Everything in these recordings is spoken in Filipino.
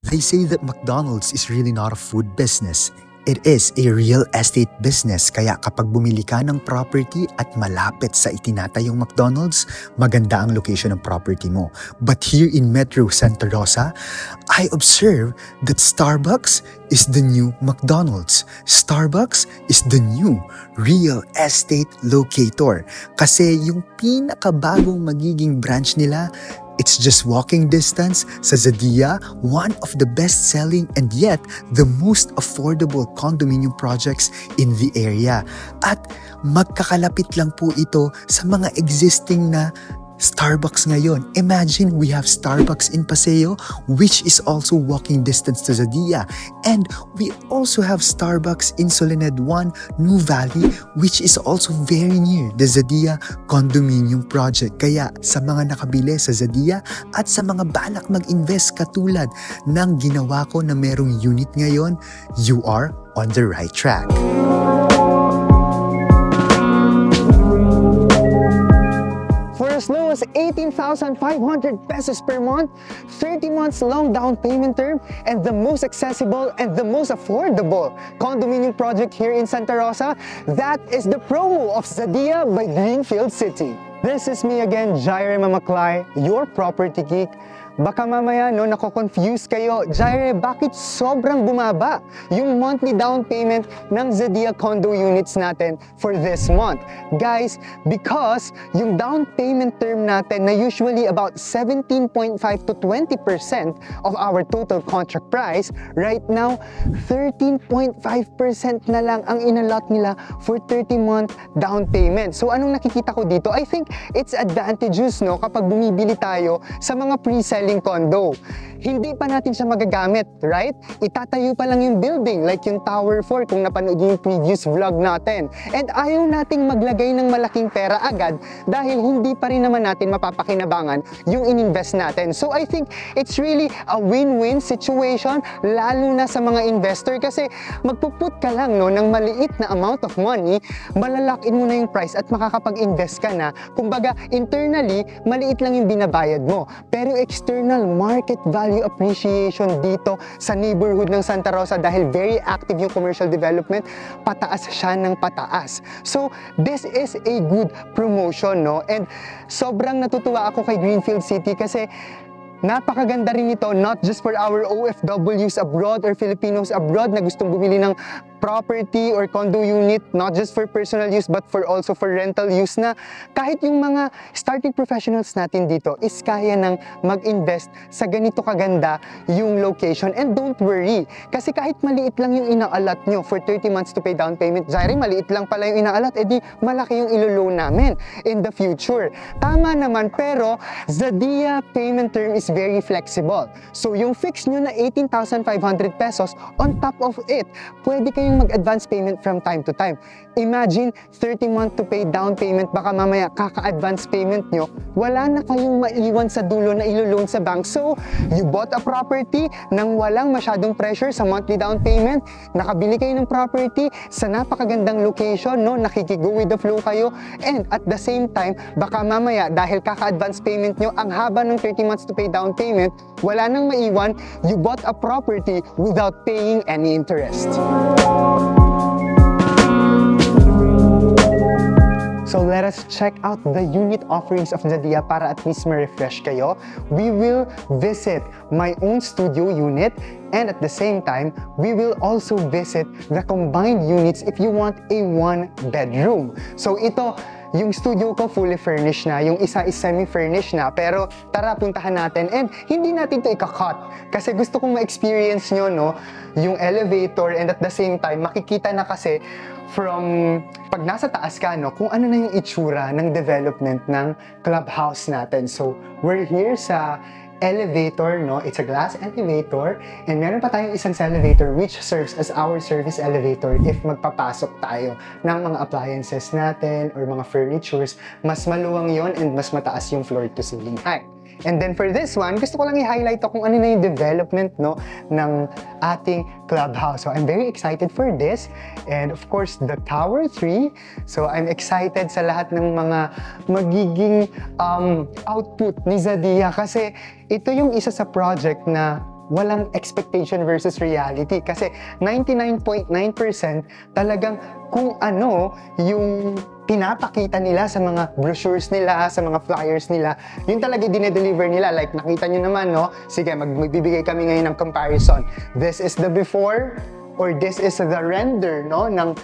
They say that McDonald's is really not a food business. It is a real estate business, kaya kapag bumili ka ng property at malapit sa itinatayong McDonald's, maganda ang location ng property mo. But here in Metro Santa Rosa, I observe that Starbucks is the new McDonald's. Starbucks is the new real estate locator. Kasi yung pinakabagong magiging branch nila, it's just walking distance sa Zadea, one of the best-selling and yet the most affordable condominium projects in the area. At magkakalapit lang po ito sa mga existing na Starbucks ngayon. Imagine we have Starbucks in Paseo, which is also walking distance to Zadea. And we also have Starbucks in Soledad 1, New Valley, which is also very near the Zadea condominium project. Kaya sa mga nakabili sa Zadea at sa mga balak mag-invest katulad ng ginawa ko na merong unit ngayon, you are on the right track. As low as 18,500 pesos per month, 30 months long down payment term, and the most accessible and the most affordable condominium project here in Santa Rosa, that is the promo of Zadea by Greenfield City. This is me again, Jaire Mamaklay, your property geek. Baka mamaya no, nako-confuse kayo, Jaire, bakit sobrang bumaba yung monthly down payment ng Zadea condo units natin for this month? Guys, because yung down payment term natin na usually about 17.5 to 20% of our total contract price, right now, 13.5% na lang ang inalot nila for 30-month down payment. So anong nakikita ko dito? I think it's advantageous no kapag bumibili tayo sa mga pre-selling condo. Hindi pa natin siya magagamit, right? Itatayo pa lang yung building, like yung Tower 4 kung napanood yung previous vlog natin. And ayaw nating maglagay ng malaking pera agad dahil hindi pa rin naman natin mapapakinabangan yung ininvest natin. So I think it's really a win-win situation, lalo na sa mga investor kasi magpuput ka lang no, ng maliit na amount of money, malalakin mo na yung price at makakapag-invest ka na. Kumbaga, internally, maliit lang yung binabayad mo. Pero external market value appreciation dito sa neighborhood ng Santa Rosa dahil very active yung commercial development, pataas siya ng pataas. So, this is a good promotion, no? And sobrang natutuwa ako kay Greenfield City kasi napakaganda rin ito, not just for our OFWs abroad or Filipinos abroad na gustong bumili ng property or condo unit, not just for personal use but also for rental use, na kahit yung mga starting professionals natin dito is kaya nang mag-invest sa ganito kaganda yung location. And don't worry, kasi kahit maliit lang yung inaalat nyo for 30 months to pay down payment, Jaire, maliit lang pala yung inaalat, edi malaki yung ilo-loan namin in the future. Tama naman, pero Zadea payment term is very flexible. So yung fix nyo na 18,500 pesos, on top of it, pwede kayong mag-advance payment from time to time. Imagine, 30 month to pay down payment, baka mamaya kaka-advance payment nyo, wala na kayong maiwan sa dulo na ilo-loan sa bank. So, you bought a property nang walang masyadong pressure sa monthly down payment, nakabili kayo ng property sa napakagandang location, no? Nakikigo with the flow kayo, and at the same time, baka mamaya dahil kaka-advance payment nyo, ang haba ng 30 months to pay down payment, wala nang maiwan, you bought a property without paying any interest. So let us check out the unit offerings of Zadea para at least ma-refresh kayo. We will visit my own studio unit, and at the same time, we will also visit the combined units if you want a one-bedroom. So ito, yung studio ko fully furnished na, yung isa is semi-furnished na, pero tara puntahan natin, and hindi natin to ika-cut kasi gusto kong ma-experience nyo no, yung elevator, and at the same time, makikita na kasi from pag nasa taas ka no, kung ano na yung itsura ng development ng clubhouse natin. So we're here sa elevator, no? It's a glass elevator, and meron pa tayong isang elevator which serves as our service elevator if magpapasok tayo ng mga appliances natin or mga furnitures. Mas maluwang yon and mas mataas yung floor to ceiling height. And then for this one, gusto ko lang i-highlight kung ano na yung development no, ng ating clubhouse. So I'm very excited for this. And of course, the Tower 3. So I'm excited sa lahat ng mga magiging output ni Zadea kasi ito yung isa sa project na walang expectation versus reality. Kasi 99.9% talagang kung ano yung pinapakita nila sa mga brochures nila, sa mga flyers nila, yun talaga dinedeliver nila. Like, nakita nyo naman, no? Sige, magbibigay kami ngayon ng comparison. This is the before, or this is the render, no? Ng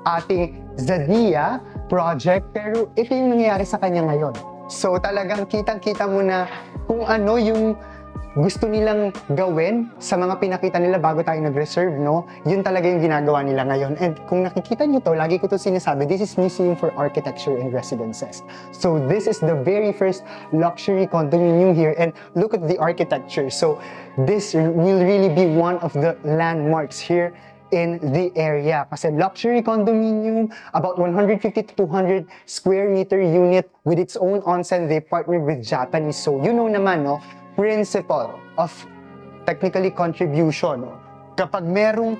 ating Zadia project. Pero ito yung nangyayari sa kanya ngayon. So, talagang kitang-kita mo na kung ano yung gusto nilang gawin sa mga pinakita nila bago tayo nag-reserve, no? Yun talaga yung ginagawa nila ngayon. And kung nakikita nyo to, lagi ko to sinasabi, this is Museum for Architecture and Residences. So this is the very first luxury condominium here, and look at the architecture. So this will really be one of the landmarks here in the area. Kasi luxury condominium, about 150 to 200 square meter unit with its own onsen. They partnered with Japanese. So you know naman, no? Principle of technically contribution. Kapag merong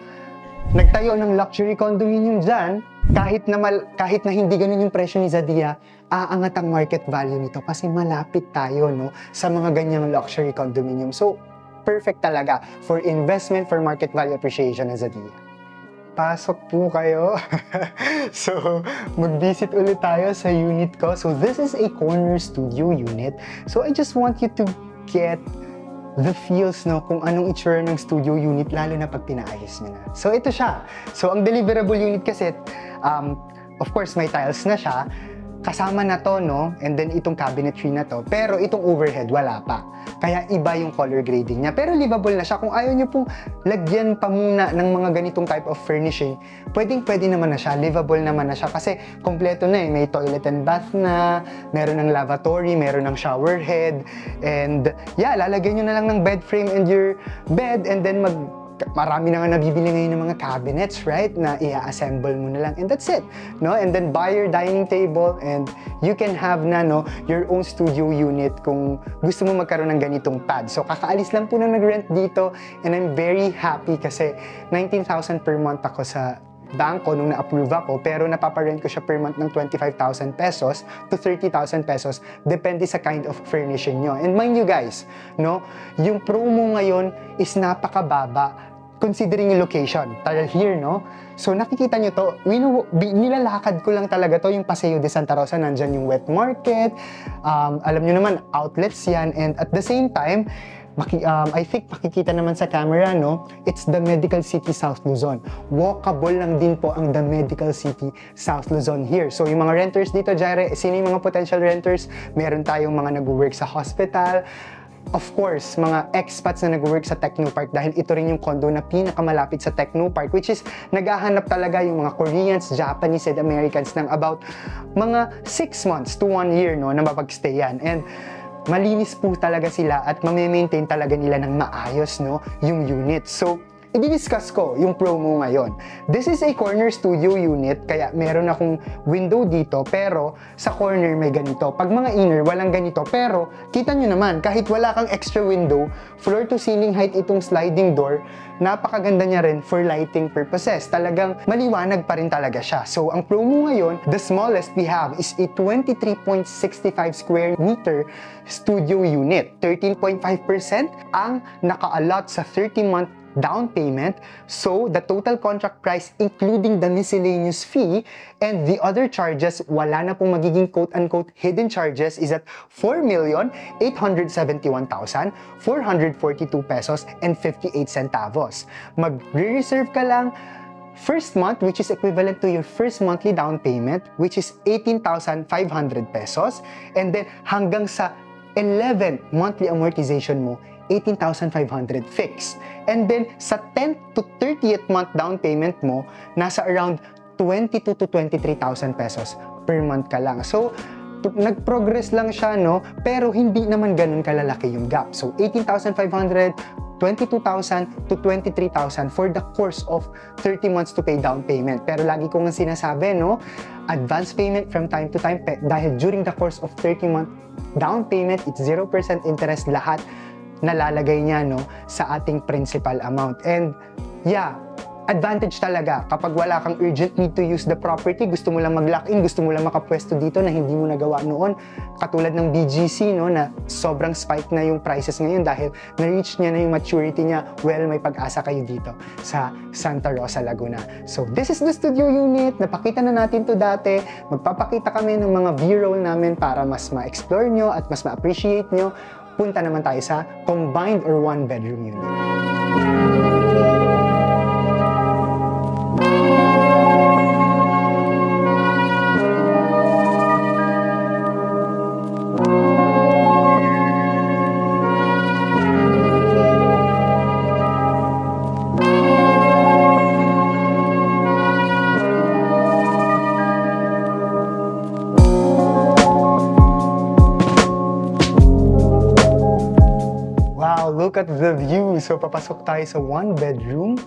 nagtayo ng luxury condominium dyan, kahit na hindi ganun yung presyo ni Zadia, aangat ang market value nito kasi malapit tayo, no, sa mga ganyang luxury condominium. So, perfect talaga for investment, for market value appreciation ng Zadia. Pasok po kayo. So, mag-visit ulit tayo sa unit ko. So, this is a corner studio unit. So, I just want you to get the feels, no, kung anong itsura ng studio unit, lalo na pag pinaayos nyo na. So, ito siya. So, ang deliverable unit kasi, of course, may tiles na siya. Kasama na to, no? And then itong cabinetry na to. Pero itong overhead, wala pa. Kaya iba yung color grading niya. Pero livable na siya. Kung ayaw nyo pong lagyan pa muna ng mga ganitong type of furnishing, pwede naman na siya. Livable naman na siya. Kasi kompleto na eh. May toilet and bath na, meron ng lavatory, meron ng shower head. And yeah, lalagyan nyo na lang ng bed frame and your bed, and then marami na nga nabibili ngayon ng mga cabinets, right? Na i-assemble mo na lang. And that's it, no? And then buy your dining table and you can have na, no, your own studio unit kung gusto mo magkaroon ng ganitong pad. So, kakaalis lang po na nag-rent dito, and I'm very happy kasi 19,000 per month ako sa bangko nung na-approve ako, pero napaparent ko siya per month ng 25,000 pesos to 30,000 pesos, depende sa kind of furnishing nyo. And mind you guys, no, yung promo ngayon is napakababa considering yung location. Tara here, no? So nakikita nyo to, nilalakad ko lang talaga to, yung Paseo de Santa Rosa, nandyan yung wet market, alam nyo naman, outlets yan, and at the same time, I think makikita naman sa camera, no? It's the Medical City South Luzon. Walkable lang din po ang the Medical City South Luzon here. So yung mga renters dito, Jaire, sino yung mga potential renters? Meron tayong mga nag-work sa hospital. Of course, mga expats na nag-work sa Technopark, dahil ito rin yung condo na pinakamalapit sa Technopark, which is naghahanap talaga yung mga Koreans, Japanese, and Americans ng about mga 6 months to 1 year, no, na mapag-stayan. And malinis po talaga sila at mamimaintain talaga nila ng maayos, no, yung unit. So, i-discuss ko yung promo ngayon. This is a corner studio unit, kaya meron akong window dito, pero sa corner may ganito. Pag mga inner, walang ganito. Pero, kita nyo naman, kahit wala kang extra window, floor to ceiling height itong sliding door, napakaganda niya rin for lighting purposes. Talagang maliwanag pa rin talaga siya. So, ang promo ngayon, the smallest we have is a 23.65 square meter studio unit. 13.5% ang naka-allot sa 30-month down payment. So, the total contract price, including the miscellaneous fee and the other charges, wala na pong magiging quote-unquote hidden charges, is at 4,871,442 pesos and 58 centavos. Mag-reserve ka lang first month, which is equivalent to your first monthly down payment, which is 18,500 pesos. And then, hanggang sa 11 monthly amortization mo, 18,500 fixed. And then, sa 10th to 30th month down payment mo, nasa around 22 to 23,000 pesos per month ka lang. So, nag-progress lang siya, no? Pero hindi naman ganun kalalaki yung gap. So, 18,500, 22,000 to 23,000 for the course of 30 months to pay down payment. Pero lagi ko nga sinasabi, no? Advance payment from time to time, dahil during the course of 30-month down payment, it's 0% interest lahat nalalagay niya, no, sa ating principal amount. And yeah, advantage talaga kapag wala kang urgent need to use the property, gusto mo lang mag-lock in, gusto mo lang makapwesto dito na hindi mo nagawa noon. Katulad ng BGC, no, na sobrang spike na yung prices ngayon dahil na-reach niya na yung maturity niya. Well, may pag-asa kayo dito sa Santa Rosa, Laguna. So, this is the studio unit. Napakita na natin to dati. Magpapakita kami ng mga B-roll namin para mas ma-explore nyo at mas ma-appreciate nyo. Punta naman tayo sa combined or one-bedroom unit. Look at the view. So, papasok tayo sa one bedroom.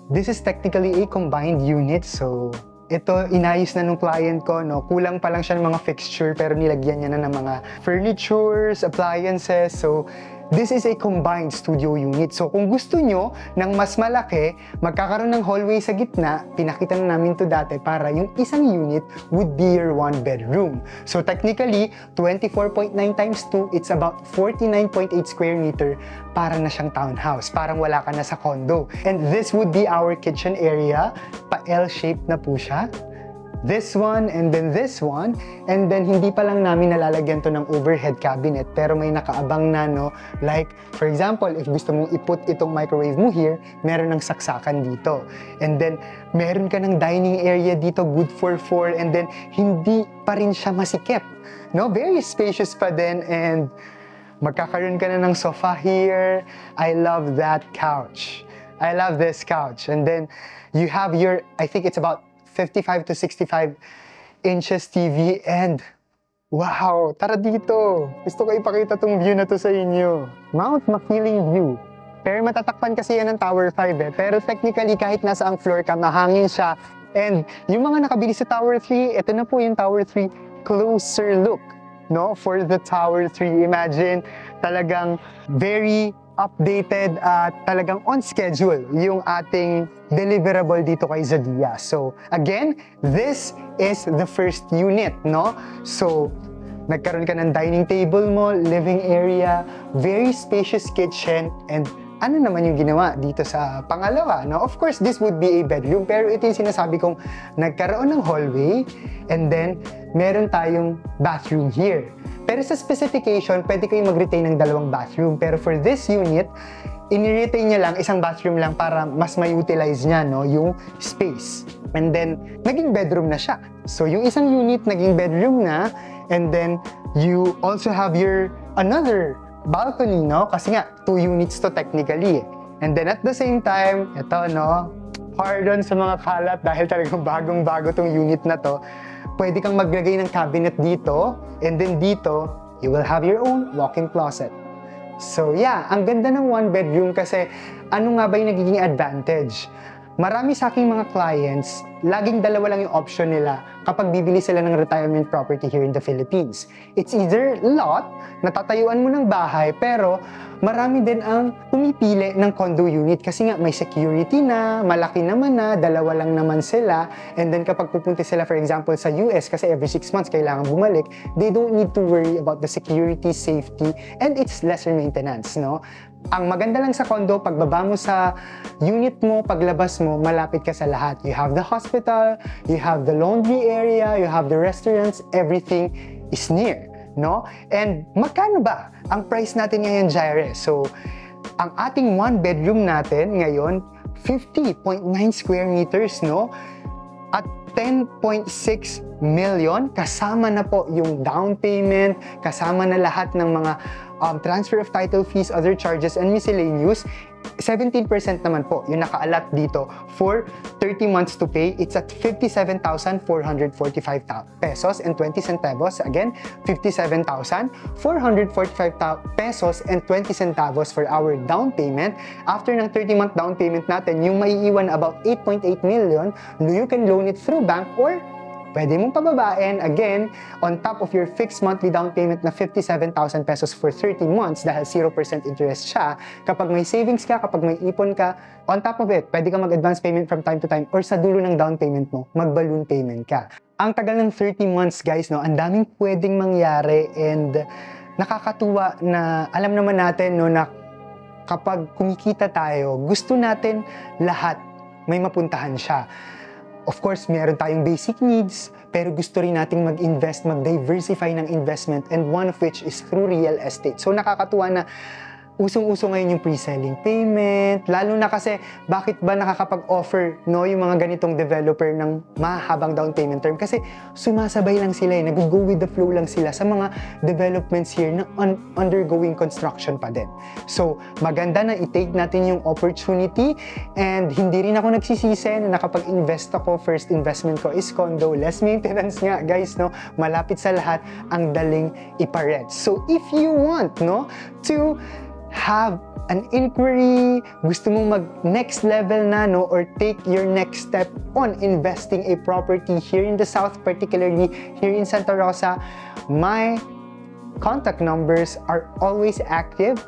This is technically a combined unit. So, ito, inayos na nung client ko, no? Kulang pa lang siya ng mga fixture, pero nilagyan niya na ng mga furnitures, appliances. So, this is a combined studio unit. So, kung gusto nyo ng mas malaki, magkakaroon ng hallway sa gitna, pinakita na namin to dati para yung isang unit would be your one bedroom. So, technically, 24.9 times 2, it's about 49.8 square meter para na siyang townhouse. Parang wala ka na sa condo. And this would be our kitchen area. Pa-L-shaped na po siya. This one, and then this one, and then hindi pa lang namin nalalagyan to ng overhead cabinet, pero may nakaabang na, no? Like, for example, if gusto mong iput itong microwave mo here, meron ng saksakan dito. And then, meron ka ng dining area dito, good for 4, and then, hindi pa rin siya masikip, no? Very spacious pa din, and magkakaroon ka na ng sofa here. I love that couch. I love this couch. And then, you have your, I think it's about 55 to 65 inches TV, and wow, tara dito. Gusto ko ipakita tong view na to sa inyo. Mount Makiling view. Pero matatakpan kasi yan ng Tower 5 eh. Pero technically, kahit nasa ang floor ka, mahangin siya. And yung mga nakabili sa Tower 3, ito na po yung Tower 3 closer look, no? For the Tower 3, imagine talagang very updated at talagang on schedule yung ating deliverable dito kay Zadia. So, again, this is the first unit, no? So, nagkaroon ka ng dining table mo, living area, very spacious kitchen, and ano naman yung ginawa dito sa pangalawa, no? Of course, this would be a bedroom, pero ito yung sinasabi kong nagkaroon ng hallway, and then meron tayong bathroom here. Pero sa specification, pwede kayong mag-retain ng 2 bathroom. Pero for this unit, in-retain niya lang, isang bathroom lang para mas ma-utilize niya, no, yung space. And then, naging bedroom na siya. So, yung isang unit, naging bedroom na. And then, you also have your another balcony, no? Kasi nga, 2 units to technically. And then, at the same time, ito, no? Pardon sa mga kalat dahil talagang bagong-bago tong unit na to. Pwede kang maglagay ng cabinet dito, and then dito, you will have your own walk-in closet. So yeah, ang ganda ng one bedroom kasi ano nga ba yung nagiging advantage? Marami sa aking mga clients, laging dalawa lang yung option nila kapag bibili sila ng retirement property here in the Philippines. It's either lot, natatayuan mo ng bahay, pero marami din ang pumipili ng condo unit kasi nga may security na, malaki naman na, 2 lang naman sila, and then kapag pupunta sila for example sa US kasi every 6 months kailangan bumalik, they don't need to worry about the security, safety, and it's lesser maintenance, no? Ang maganda lang sa condo, pagbaba mo sa unit mo, paglabas mo, malapit ka sa lahat. You have the hospital, you have the laundry area, you have the restaurants, everything is near, no? And magkano ba ang price natin ngayon, Jaire? So, ang ating one bedroom natin ngayon, 50.9 square meters, no? At 10.6 million, kasama na po yung down payment, kasama na lahat ng mga transfer of title fees, other charges, and miscellaneous. 17% naman po yung naka-allot dito for 30 months to pay. It's at 57,445 pesos and 20 centavos. Again, 57,445 pesos and 20 centavos for our down payment. After ng 30-month down payment natin, yung maiiwan about 8.8 million, you can loan it through bank or pwede mong pababain, again, on top of your fixed monthly down payment na 57,000 pesos for 30 months dahil 0% interest siya. Kapag may savings ka, kapag may ipon ka, on top of it, pwede ka mag-advance payment from time to time or sa dulo ng down payment mo, mag-balloon payment ka. Ang tagal ng 30 months, guys, no, ang daming pwedeng mangyari and nakakatuwa na alam naman natin, no, na kapag kumikita tayo, gusto natin lahat may mapuntahan siya. Of course, meron tayong basic needs, pero gusto rin nating mag-invest, mag-diversify ng investment, and one of which is through real estate. So nakakatuwa na usong-uso ngayon yung pre-selling payment, lalo na kasi bakit ba nakakapag-offer, no, yung mga ganitong developer ng mahabang down payment term? Kasi sumasabay lang sila, nag-go with the flow lang sila sa mga developments here na undergoing construction pa din. So maganda na i-take natin yung opportunity, and hindi rin ako nagsisisi na nakapag-invest ako. First investment ko is condo, less maintenance nga, guys, no, malapit sa lahat, ang daling iparent. So if you want, no, to have an inquiry, gusto mong mag next level na, no, or take your next step on investing a property here in the South, particularly here in Santa Rosa, my contact numbers are always active.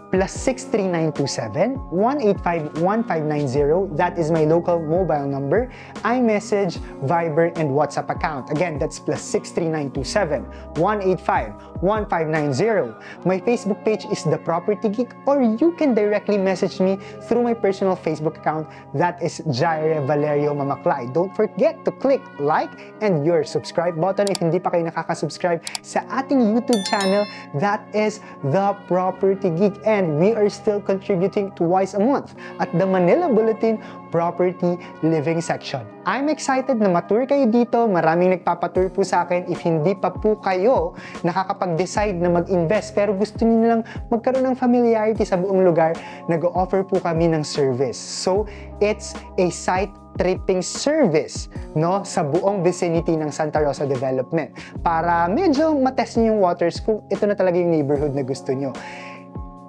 +63927-185-1590. That is my local mobile number. iMessage, Viber, and WhatsApp account. Again, that's +63927-185-1590. My Facebook page is The Property Geek, or you can directly message me through my personal Facebook account. That is Jaire Valerio Mamaklay. Don't forget to click like and your subscribe button if hindi pa kayo nakaka-subscribe sa ating YouTube channel. That is The Property Geek. And we are still contributing twice a month at the Manila Bulletin Property Living section. I'm excited na matur kayo dito. Maraming nagpapatur po sa akin. If hindi pa po kayo nakakapag-decide na mag-invest pero gusto niyo lang magkaroon ng familiarity sa buong lugar, nag-offer po kami ng service. So, it's a site tripping service, no, sa buong vicinity ng Santa Rosa Development para medyo matest niyo yung waters kung ito na talaga yung neighborhood na gusto niyo.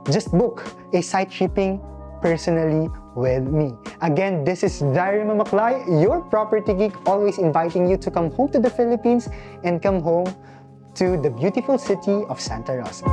Just book a site tripping personally with me. Again, this is Jaire Mamaklay, your property geek, always inviting you to come home to the Philippines and come home to the beautiful city of Santa Rosa.